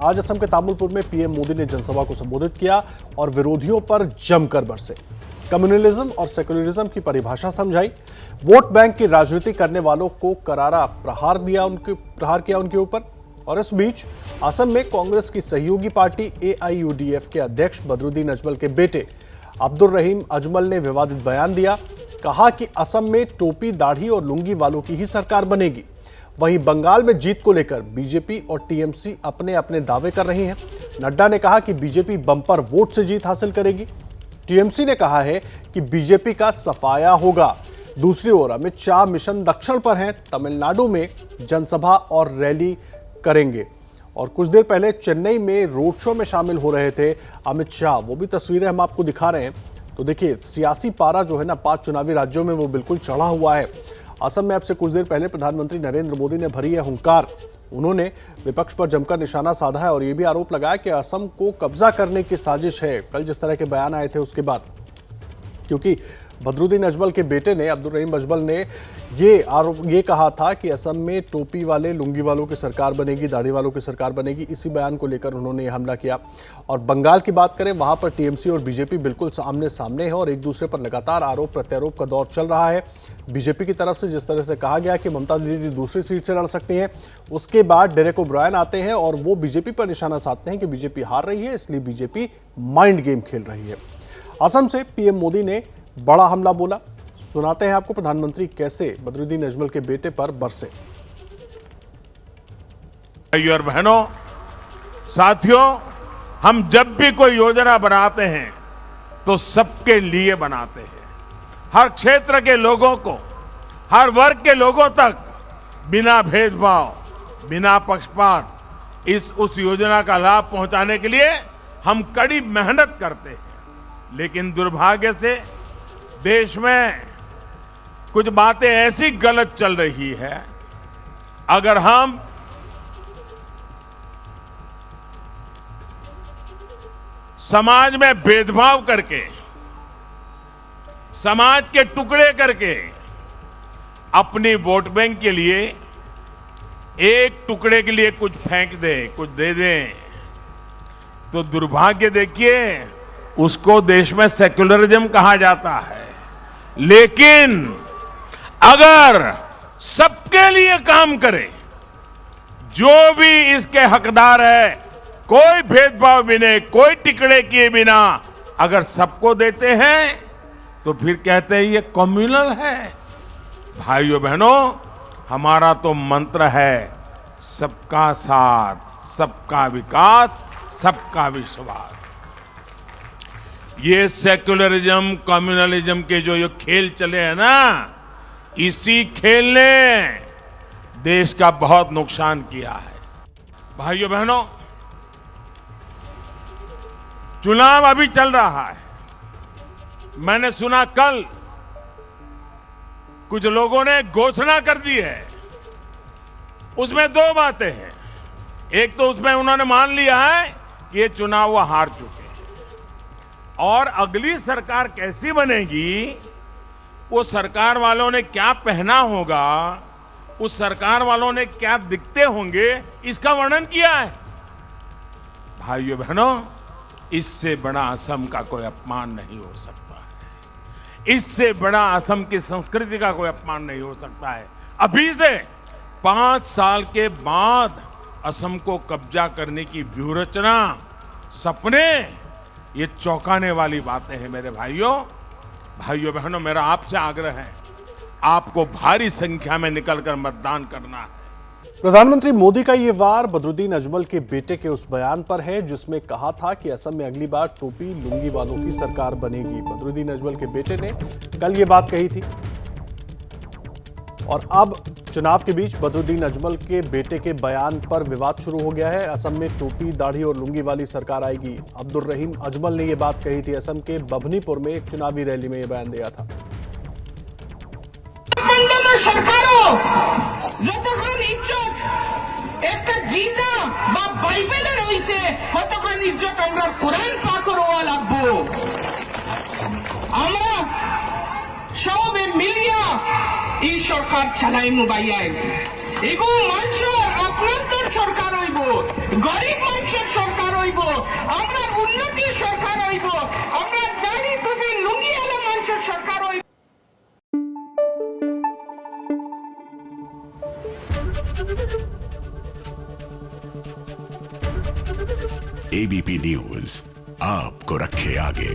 आज असम के तामुलपुर में पीएम मोदी ने जनसभा को संबोधित किया और विरोधियों पर जमकर बरसे। कम्युनलिज्म और सेकुलरिज्म की परिभाषा समझाई। वोट बैंक की राजनीति करने वालों को करारा प्रहार किया उनके ऊपर। और इस बीच असम में कांग्रेस की सहयोगी पार्टी AIUDF के अध्यक्ष बदरुद्दीन अजमल के बेटे अब्दुल रहीम अजमल ने विवादित बयान दिया। कहा कि असम में टोपी, दाढ़ी और लुंगी वालों की ही सरकार बनेगी। वहीं बंगाल में जीत को लेकर बीजेपी और टीएमसी अपने अपने दावे कर रही हैं। नड्डा ने कहा कि बीजेपी बंपर वोट से जीत हासिल करेगी। टीएमसी ने कहा है कि बीजेपी का सफाया होगा। दूसरी ओर अमित शाह मिशन दक्षिण पर हैं। तमिलनाडु में जनसभा और रैली करेंगे। और कुछ देर पहले चेन्नई में रोड शो में शामिल हो रहे थे अमित शाह। वो भी तस्वीरें हम आपको दिखा रहे हैं। तो देखिए, सियासी पारा जो है ना 5 चुनावी राज्यों में वो बिल्कुल चढ़ा हुआ है। असम में अब से कुछ देर पहले प्रधानमंत्री नरेंद्र मोदी ने भरी है हुंकार। उन्होंने विपक्ष पर जमकर निशाना साधा है और ये भी आरोप लगाया कि असम को कब्जा करने की साजिश है। कल जिस तरह के बयान आए थे उसके बाद, क्योंकि बदरुद्दीन अजमल के बेटे ने अब्दुल रहीम अजमल ने ये कहा था कि असम में टोपी वाले, लुंगी वालों की सरकार बनेगी, दाढ़ी वालों की सरकार बनेगी। इसी बयान को लेकर उन्होंने ये हमला किया। और बंगाल की बात करें, वहां पर टीएमसी और बीजेपी बिल्कुल आमने सामने है और एक दूसरे पर लगातार आरोप प्रत्यारोप का दौर चल रहा है। बीजेपी की तरफ से जिस तरह से कहा गया कि ममता दीदी दूसरी सीट से लड़ सकती हैं, उसके बाद डेरेक ओब्रायन आते हैं और वो बीजेपी पर निशाना साधते हैं कि बीजेपी हार रही है, इसलिए बीजेपी माइंड गेम खेल रही है। असम से पीएम मोदी ने बड़ा हमला बोला। सुनाते हैं आपको प्रधानमंत्री कैसे बदरुद्दीन अजमल के बेटे पर बरसे। भाइयों और बहनों, साथियों, हम जब भी कोई योजना बनाते हैं तो सबके लिए बनाते हैं। हर क्षेत्र के लोगों को, हर वर्ग के लोगों तक बिना भेदभाव, बिना पक्षपात उस योजना का लाभ पहुंचाने के लिए हम कड़ी मेहनत करते हैं। लेकिन दुर्भाग्य से देश में कुछ बातें ऐसी गलत चल रही है। अगर हम समाज में भेदभाव करके, समाज के टुकड़े करके अपनी वोट बैंक के लिए एक टुकड़े के लिए कुछ फेंक दें, कुछ दे दें, तो दुर्भाग्य देखिए, उसको देश में सेक्युलरिज्म कहा जाता है। लेकिन अगर सबके लिए काम करे, जो भी इसके हकदार है, कोई भेदभाव बिना, कोई टिकड़े किए बिना अगर सबको देते हैं तो फिर कहते हैं ये कम्युनल है। भाइयों बहनों, हमारा तो मंत्र है सबका साथ, सबका विकास, सबका विश्वास। ये सेक्युलरिज्म, कम्युनलिज्म के जो ये खेल चले हैं ना, इसी खेल ने देश का बहुत नुकसान किया है। भाइयों बहनों, चुनाव अभी चल रहा है। मैंने सुना कल कुछ लोगों ने घोषणा कर दी है। उसमें 2 बातें हैं। एक तो उसमें उन्होंने मान लिया है कि ये चुनाव वो हार चुके हैं, और अगली सरकार कैसी बनेगी, वो सरकार वालों ने क्या पहना होगा, उस सरकार वालों ने क्या दिखते होंगे, इसका वर्णन किया है। भाइयों बहनों, इससे बड़ा असम का कोई अपमान नहीं हो सकता है। इससे बड़ा असम की संस्कृति का कोई अपमान नहीं हो सकता है। अभी से 5 साल के बाद असम को कब्जा करने की व्यूहरचना, सपने, ये चौंकाने वाली बातें हैं। मेरे भाइयों बहनों, मेरा आपसे आग्रह है, आपको भारी संख्या में निकलकर मतदान करना है। प्रधानमंत्री मोदी का ये वार बदरुद्दीन अजमल के बेटे के उस बयान पर है जिसमें कहा था कि असम में अगली बार टोपी, लुंगी वालों की सरकार बनेगी। बदरुद्दीन अजमल के बेटे ने कल ये बात कही थी। और अब चुनाव के बीच बदरुद्दीन अजमल के बेटे के बयान पर विवाद शुरू हो गया है। असम में टोपी, दाढ़ी और लुंगी वाली सरकार आएगी। अब्दुल रहीम अजमल ने यह बात कही थी। असम के बभनीपुर में एक चुनावी रैली में यह बयान दिया था। সবে মিলিয়া এই সরকার চালাইমু বাইয়াই এবং মানুষ আপনার সরকার হইব, গরিব মানুষ উন্নতির সরকার হইব আমরা দাড়ি টুপি লুঙ্গি আলা মানুষের সরকার হইব एबीपी न्यूज आपको रखे आगे।